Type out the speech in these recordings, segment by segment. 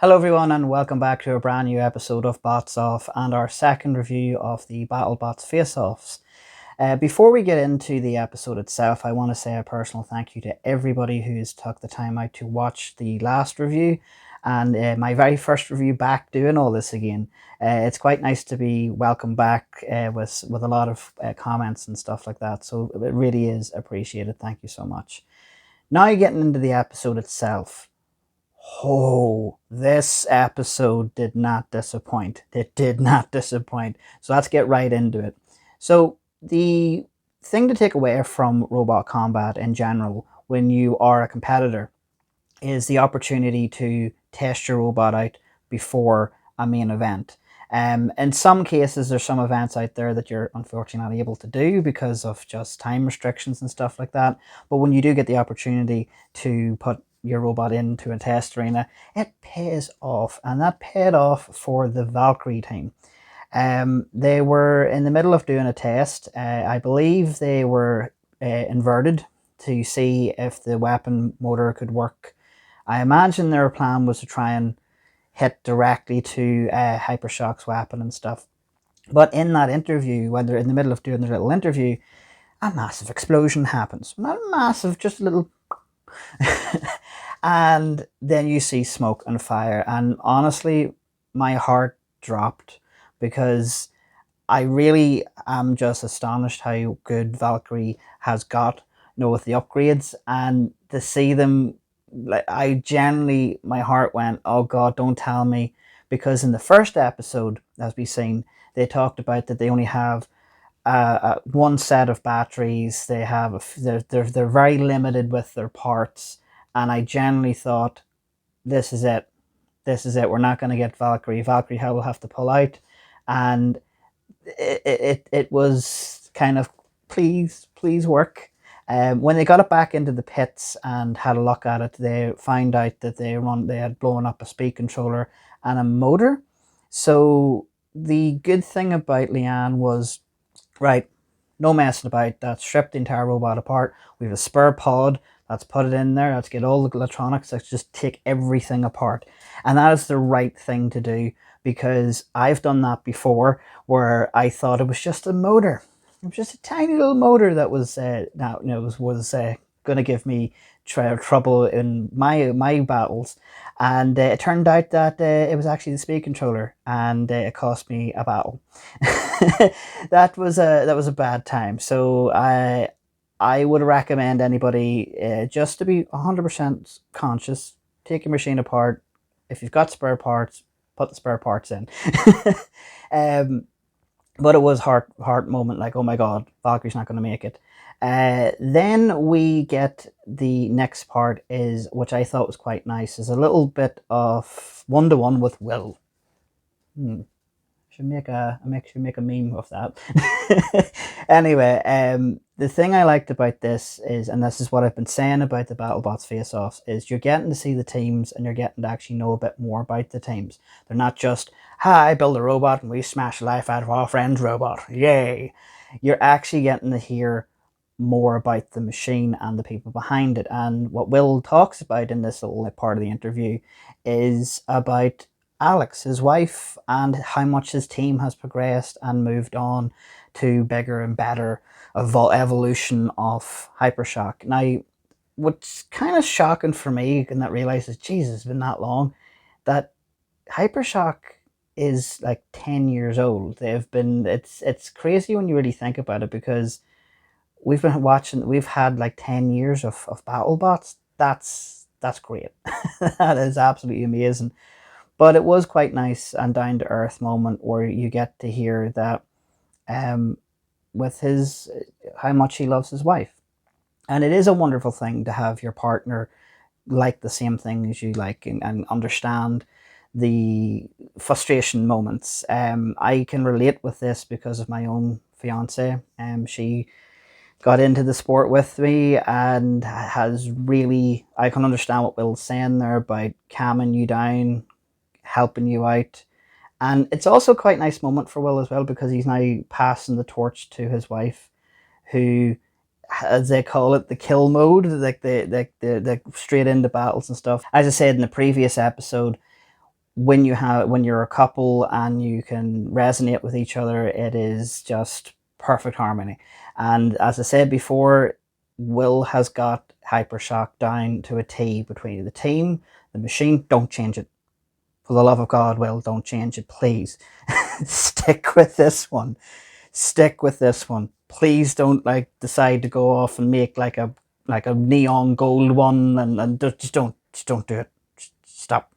Hello everyone and welcome back to a brand new episode of Bots Off and our second review of the Battlebots Faceoffs. Before we get into the episode itself, I want to say a personal thank you to everybody who's took the time out to watch the last review and my very first review back doing all this again. It's quite nice to be welcomed back with a lot of comments and stuff like that, so it really is appreciated. Thank you so much. Now getting into the episode itself. Oh, this episode did not disappoint. It did not disappoint. So let's get right into it. So the thing to take away from robot combat in general when you are a competitor is the opportunity to test your robot out before a main event. In some cases, there's some events out there that you're unfortunately not able to do because of just time restrictions and stuff like that. But when you do get the opportunity to put your robot into a test arena, it pays off, and that paid off for the Valkyrie team. They were in the middle of doing a test. I believe they were inverted to see if the weapon motor could work. I imagine their plan was to try and hit directly to HyperShock's weapon and stuff. But in that interview, when they're in the middle of doing their little interview, a massive explosion happens. Not massive, just a little and then you see smoke and fire, and honestly my heart dropped because I really am just astonished how good Valkyrie has got, with the upgrades, and to see them, like, I generally, my heart went, oh god, don't tell me, because in the first episode, as we've seen, they talked about that they only have one set of batteries. They have they're very limited with their parts, and I generally thought, this is it. This is it. We're not going to get Valkyrie. Valkyrie will have to pull out, and it was kind of, please work. When they got it back into the pits and had a look at it, they found out that they had blown up a speed controller and a motor. So the good thing about Leanne was, right, no messing about. Let's strip the entire robot apart. We have a spare pod. Let's put it in there. Let's get all the electronics. Let's just take everything apart. And that is the right thing to do, because I've done that before where I thought it was just a motor. It was just a tiny little motor that was going to give me trouble in my battles, and it turned out that it was actually the speed controller, and it cost me a battle. That was a bad time. So I would recommend anybody, just to be 100% conscious, take your machine apart. If you've got spare parts, put the spare parts in. um, but it was heart moment, like, oh my god, Valkyrie's not going to make it. Then we get the next part, is, which I thought was quite nice, is a little bit of one-to-one with Will. Should make a meme of that. Anyway, the thing I liked about this is, and this is what I've been saying about the BattleBots face-offs, is you're getting to see the teams and you're getting to actually know a bit more about the teams. They're not just, hi, I build a robot and we smash the life out of our friend's robot, yay. You're actually getting to hear more about the machine and the people behind it. And what Will talks about in this little part of the interview is about Alex, his wife, and how much his team has progressed and moved on to bigger and better evolution of HyperShock. Now, what's kind of shocking for me, and that realizes, Jesus, it's been that long, that HyperShock is like 10 years old. It's crazy when you really think about it, because we've had like 10 years of BattleBots. That's great. That is absolutely amazing. But it was quite nice and down to earth moment where you get to hear that, with his, how much he loves his wife. And it is a wonderful thing to have your partner like the same thing as you like, and understand the frustration moments. I can relate with this because of my own fiance. She got into the sport with me and has really, I can understand what Will's saying there about calming you down, helping you out. And it's also quite a nice moment for Will as well, because he's now passing the torch to his wife, who, as they call it, the kill mode, like the straight into battles and stuff. As I said in the previous episode, when you're a couple and you can resonate with each other, it is just perfect harmony. And as I said before, Will has got HyperShock down to a T between the team, the machine. Don't change it. For the love of God, Will, don't change it, please. Stick with this one. Stick with this one. Please don't like decide to go off and make like a neon gold one, and just don't do it. Just stop.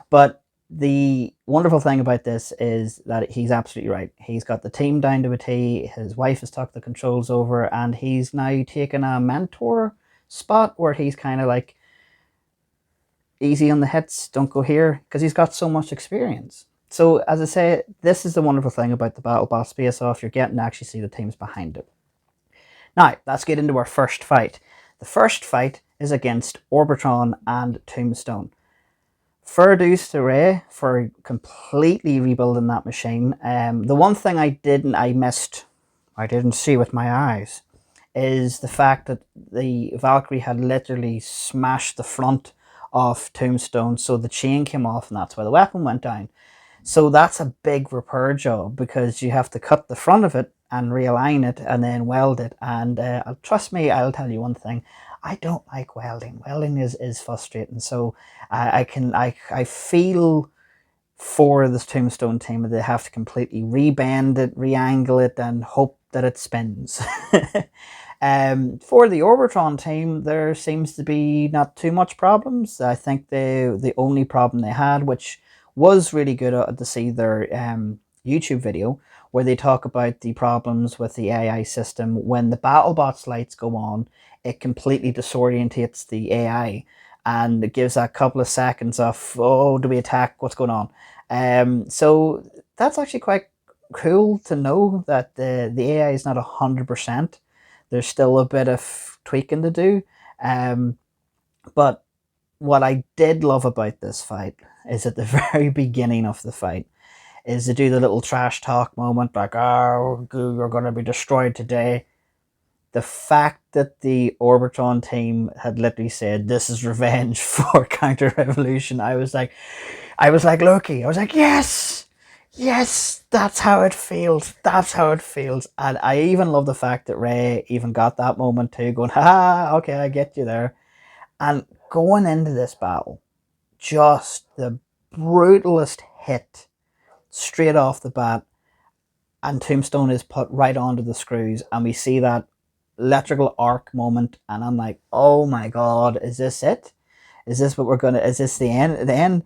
But the wonderful thing about this is that he's absolutely right. He's got the team down to a T. His wife has tucked the controls over, and he's now taken a mentor spot where he's kind of like, easy on the hits, don't go here, because he's got so much experience. So as I say, this is the wonderful thing about the Battlebots Faceoff. You're getting to actually see the teams behind it. Now, let's get into our first fight. The first fight is against Orbitron and Tombstone. Fair dues to Ray for completely rebuilding that machine. The one thing I didn't see with my eyes, is the fact that the Valkyrie had literally smashed the front of Tombstone, so the chain came off, and that's why the weapon went down. So that's a big repair job, because you have to cut the front of it and realign it and then weld it. And trust me, I'll tell you one thing, I don't like welding. Welding is frustrating. So I feel for this Tombstone team, they have to completely rebend it, re-angle it, and hope that it spins. For the Orbitron team, there seems to be not too much problems. I think the only problem they had, which was really good to see their YouTube video, where they talk about the problems with the AI system. When the Battlebots lights go on, it completely disorientates the AI, and it gives that couple of seconds of, oh, do we attack? What's going on? So that's actually quite cool to know that the AI is not 100%. There's still a bit of tweaking to do. But what I did love about this fight is at the very beginning of the fight, is to do the little trash talk moment, like, oh, you're going to be destroyed today. The fact that the Orbitron team had literally said, this is revenge for Counter Revolution, I was like Loki. I was like, yes, that's how it feels. That's how it feels. And I even love the fact that Ray even got that moment too, going, ha, okay, I get you there. And going into this battle, just the brutalest hit straight off the bat, and Tombstone is put right onto the screws, and we see that electrical arc moment, and I'm like, oh my God, is this it? Is this the end?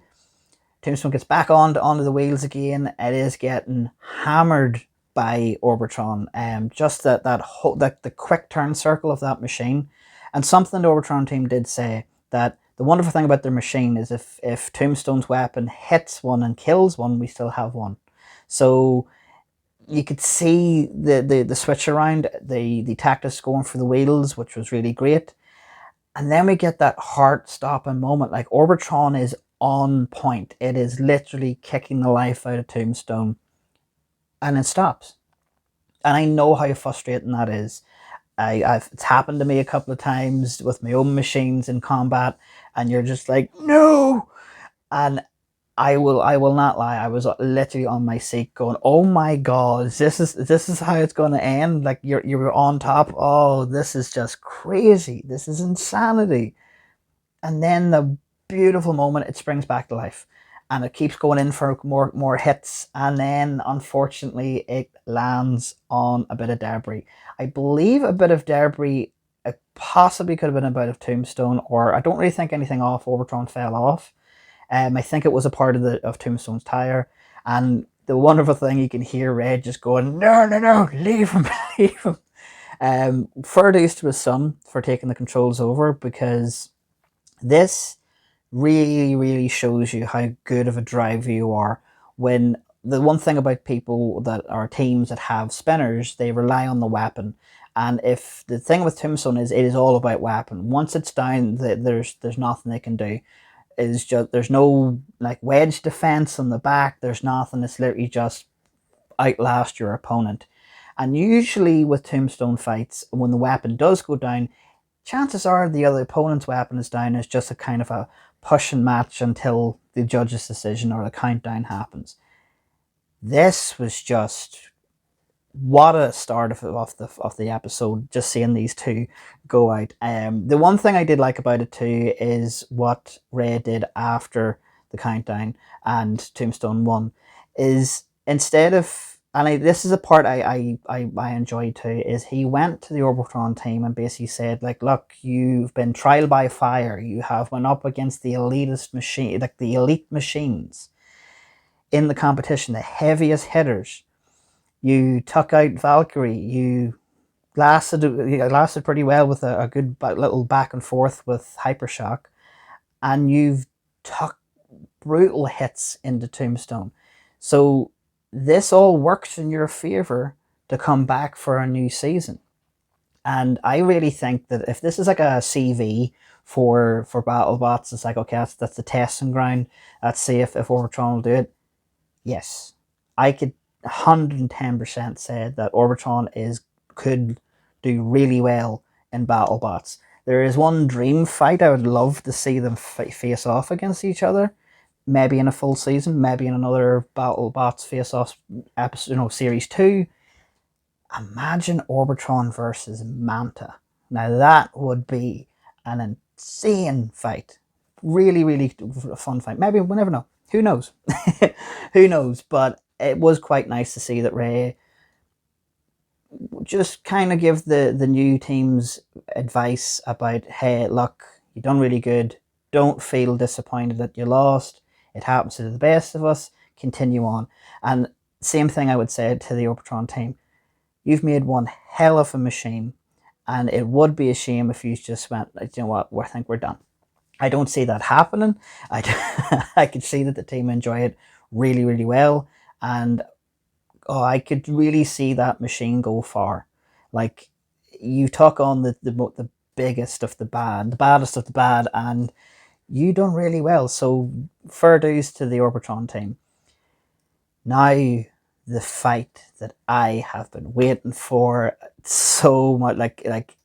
Tombstone gets back onto the wheels again. It is getting hammered by Orbitron. Just the quick turn circle of that machine. And something the Orbitron team did say, that the wonderful thing about their machine is if Tombstone's weapon hits one and kills one, we still have one. So you could see the switch around, the tactics going for the wheels, which was really great. And then we get that heart-stopping moment. Like, Orbitron is on point. It is literally kicking the life out of Tombstone, and it stops. And I know how frustrating that is. It's happened to me a couple of times with my own machines in combat, and you're just like, no. And I will not lie, I was literally on my seat going, oh my God, this is how it's going to end. Like, you're on top. Oh, this is just crazy. This is insanity. And then the beautiful moment, it springs back to life, and it keeps going in for more hits, and then unfortunately it lands on a bit of debris. I believe a bit of debris, it possibly could have been a bit of Tombstone, or I don't really think anything off Orbitron fell off. I think it was a part of Tombstone's tire, and the wonderful thing, you can hear Red just going, no, leave him, leave him. Fair dues to his son for taking the controls over, because this really shows you how good of a driver you are. When the one thing about people that are teams that have spinners, they rely on the weapon. And if the thing with Tombstone is, it is all about weapon. Once it's down, there's nothing they can do. It's just, there's no like wedge defense on the back. There's nothing. It's literally just outlast your opponent. And usually with Tombstone fights, when the weapon does go down, chances are the other opponent's weapon is down. Is just a kind of a push and match until the judge's decision or the countdown happens. This was just what a start of the episode, just seeing these two go out. The one thing I did like about it too is what Ray did after the countdown and Tombstone won, is instead of, this is a part I enjoyed too, is he went to the Orbitron team and basically said, like, look, you've been trial by fire, you have went up against the elitist machine, like the elite machines in the competition, the heaviest hitters. You took out Valkyrie. You lasted pretty well with a good little back and forth with HyperShock, and you've took brutal hits into Tombstone. So this all works in your favor to come back for a new season. And I really think that if this is like a CV for Battlebots, it's like, okay, that's the testing ground. Let's see if Orbitron will do it. Yes, I could 110% say that Orbitron could do really well in Battlebots. There is one dream fight I would love to see them face off against each other. Maybe in a full season, maybe in another Battlebots Faceoffs episode, series 2. Imagine Orbitron versus Manta. Now that would be an insane fight. Really, really fun fight. Maybe we'll never know. Who knows? Who knows? But it was quite nice to see that Ray just kind of give the new teams advice about, hey, look, you've done really good. Don't feel disappointed that you lost. It happens to the best of us. Continue on. And same thing I would say to the Orbitron team. You've made one hell of a machine, and it would be a shame if you just went, you know what, I think we're done. I don't see that happening. I could see that the team enjoy it really, really well, and I could really see that machine go far. Like, you took on the biggest of the bad, the baddest of the bad, and you done really well. So fair dues to the Orbitron team. Now, the fight that I have been waiting for so much, like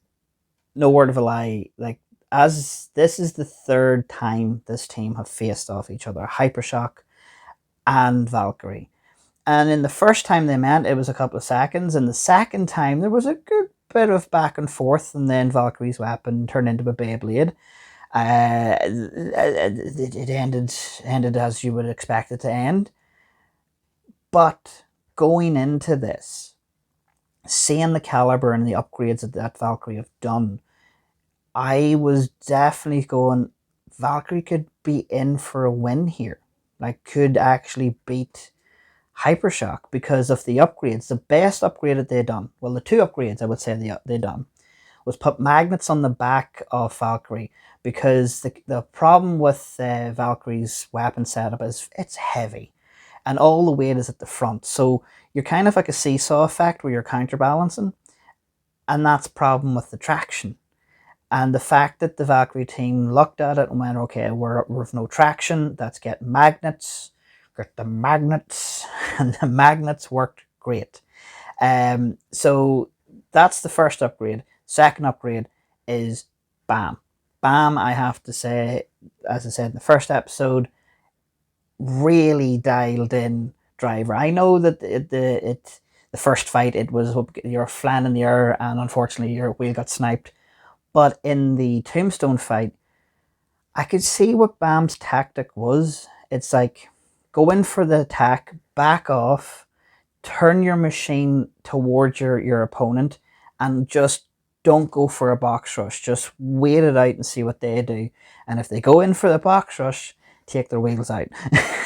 no word of a lie, like, as this is the third time this team have faced off each other, HyperShock and Valkyrie. And in the first time they met, it was a couple of seconds. And the second time, there was a good bit of back and forth. And then Valkyrie's weapon turned into a Beyblade. It ended as you would expect it to end. But going into this, seeing the caliber and the upgrades that Valkyrie have done, I was definitely going, Valkyrie could be in for a win here. Like, could actually beat HyperShock because of the upgrades. The best upgrade that they done, well, the two upgrades I would say they done, was put magnets on the back of Valkyrie, because the problem with Valkyrie's weapon setup is it's heavy and all the weight is at the front. So you're kind of like a seesaw effect where you're counterbalancing, and that's the problem with the traction. And the fact that the Valkyrie team looked at it and went, okay, we've no traction, let's get magnets. Get the magnets, and the magnets worked great. So that's the first upgrade. Second upgrade is BAM. BAM, I have to say, as I said in the first episode, really dialed in driver. I know that the first fight, it was you're flying in the air and unfortunately your wheel got sniped. But in the Tombstone fight, I could see what BAM's tactic was. It's like, go in for the attack, back off, turn your machine towards your opponent, and just don't go for a box rush. Just wait it out and see what they do. And if they go in for the box rush, take their wheels out.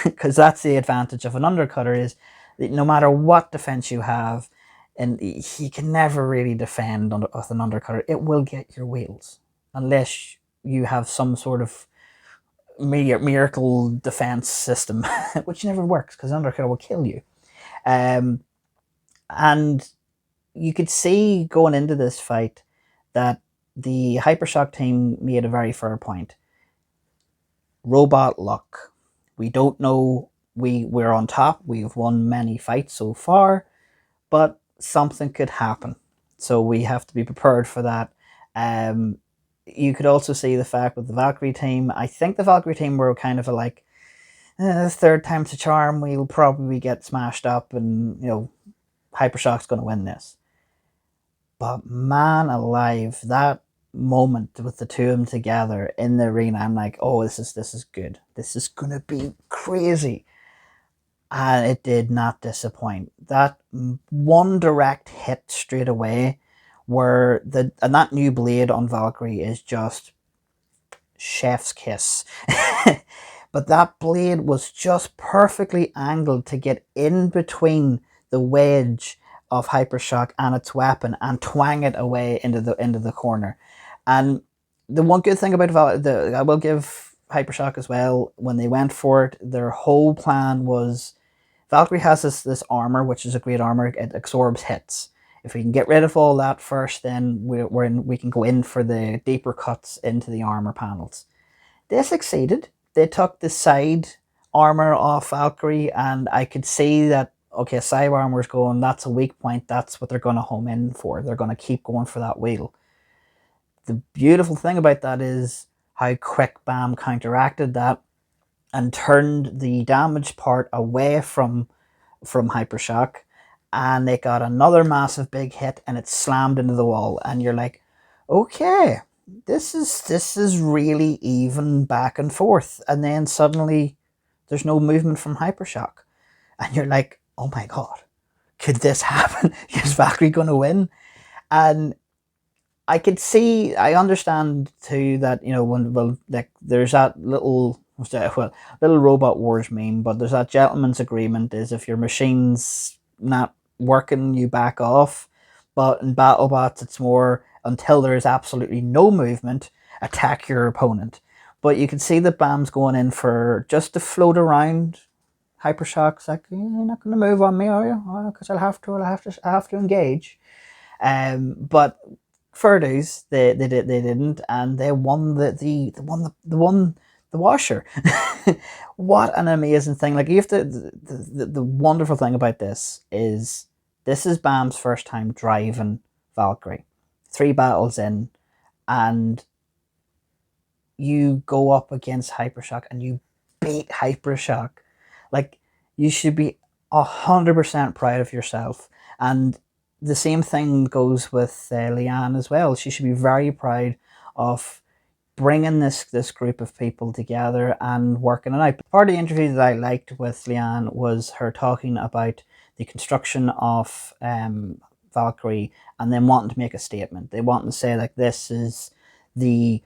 Because that's the advantage of an undercutter, is that no matter what defense you have, and you can never really defend with an undercutter, it will get your wheels. Unless you have some sort of miracle defense system, which never works because undercutter will kill you. And you could see going into this fight that the HyperShock team made a very fair point. Robot luck. We don't know. We're on top. We've won many fights so far, but something could happen. So we have to be prepared for that. you could also see the fact with the Valkyrie team. I think the Valkyrie team were kind of a like, third time's a charm. We'll probably get smashed up, and HyperShock's going to win this. But man alive, that moment with the two of them together in the arena, I'm like, oh, this is good. This is gonna be crazy. And it did not disappoint. That one direct hit straight away, where that new blade on Valkyrie is just chef's kiss. But that blade was just perfectly angled to get in between the wedge of HyperShock and its weapon and twang it away into the corner. And the one good thing about I will give HyperShock as well, when they went for it, their whole plan was Valkyrie has this armor, which is a great armor. It absorbs hits. If we can get rid of all that first, then we can go in for the deeper cuts into the armor panels. They succeeded. They took the side armor off Valkyrie, and I could see that, okay, side armor's going, that's a weak point, that's what they're going to home in for. They're going to keep going for that wheel. The beautiful thing about that is how quick BAM counteracted that and turned the damage part away from HyperShock, and they got another massive big hit, and it slammed into the wall, and you're like, okay, this is really even back and forth. And then suddenly there's no movement from HyperShock, and you're like, oh my god, could this happen? Is Valkyrie going to win? And I understand too that, there's that little robot wars meme, but there's that gentleman's agreement is if your machine's not working, you back off. But in Battlebots, it's more until there is absolutely no movement, attack your opponent. But you can see that BAM's going in for just to float around. HyperShock's like, you're not going to move on me, are you? Because I'll have to engage. But fair dues, they didn't, and they won the washer. What an amazing thing! Like, you have to. The wonderful thing about this is BAM's first time driving Valkyrie. 3 battles in, and you go up against HyperShock and you beat HyperShock. Like, you should be 100% proud of yourself. And the same thing goes with Leanne as well. She should be very proud of bringing this group of people together and working it out. Part of the interview that I liked with Leanne was her talking about the construction of Valkyrie, and then wanting to make a statement. They want to say, like, this is the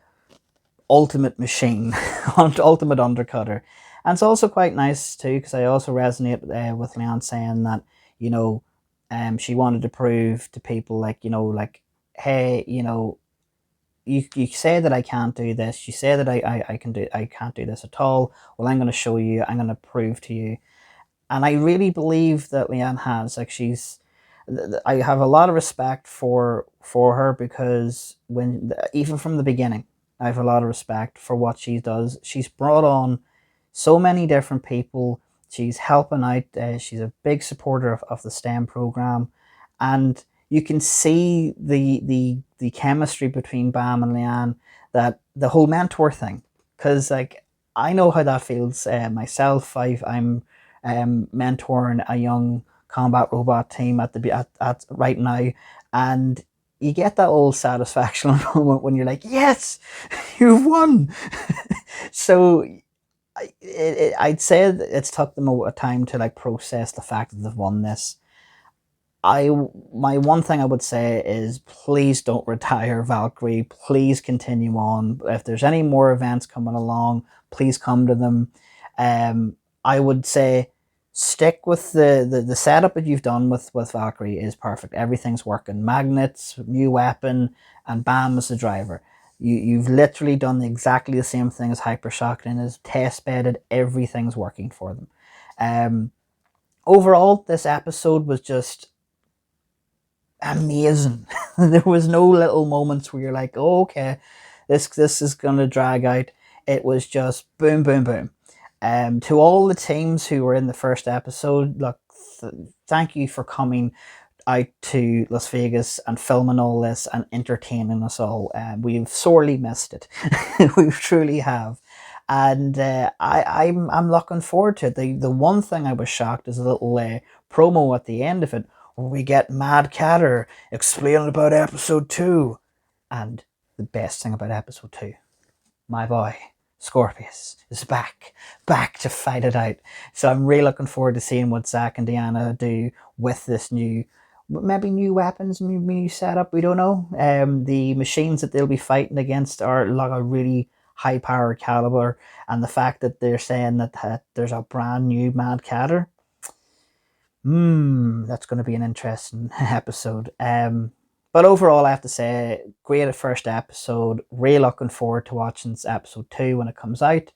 ultimate machine, ultimate undercutter. And it's also quite nice too, because I also resonate with Leanne saying that, she wanted to prove to people, like, hey, you say that I can't do this. You say that I can't do this at all. Well, I'm going to show you. I'm going to prove to you. And I really believe that Leanne has, like, I have a lot of respect for her, because even from the beginning, I have a lot of respect for what she does. She's brought on so many different people. She's helping out. She's a big supporter of the STEM program, and you can see the chemistry between BAM and Leanne, that the whole mentor thing, because, like, I know how that feels myself. I'm mentoring a young combat robot team at right now, and you get that old satisfaction moment when you're like, yes, you've won. So I'd say it's took them a time to, like, process the fact that they've won this. My one thing I would say is, please don't retire Valkyrie. Please continue on. If there's any more events coming along, please come to them. I would say stick with the setup that you've done with Valkyrie is perfect. Everything's working. Magnets, new weapon, and BAM as the driver. You've literally done exactly the same thing as HyperShock, and is test bedded. Everything's working for them. Overall, this episode was just amazing. There was no little moments where you're like, oh, okay, this is gonna drag out. It was just boom, boom, boom. To all the teams who were in the first episode, look, thank you for coming out to Las Vegas and filming all this and entertaining us all. We've sorely missed it. We truly have. And I'm looking forward to it. The one thing I was shocked is a little promo at the end of it where we get Mad Catter explaining about episode 2. And the best thing about episode 2, my boy Scorpius is back to fight it out. So I'm really looking forward to seeing what Zack and Deanna do with this maybe new weapons, maybe new setup. We don't know. The machines that they'll be fighting against are like a really high power caliber, and the fact that they're saying that there's a brand new Mad Catter. That's going to be an interesting episode. But overall, I have to say, great first episode. Really looking forward to watching episode 2 when it comes out.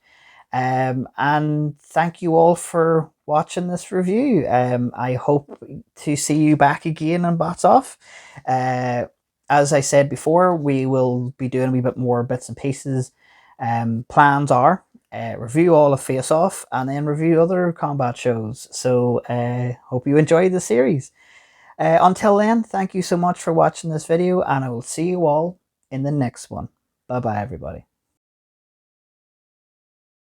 And thank you all for watching this review. I hope to see you back again on Bots Off. As I said before, we will be doing a wee bit more bits and pieces. Plans are review all of Faceoff and then review other combat shows. So hope you enjoy the series. Until then, thank you so much for watching this video, and I will see you all in the next one. Bye bye, everybody.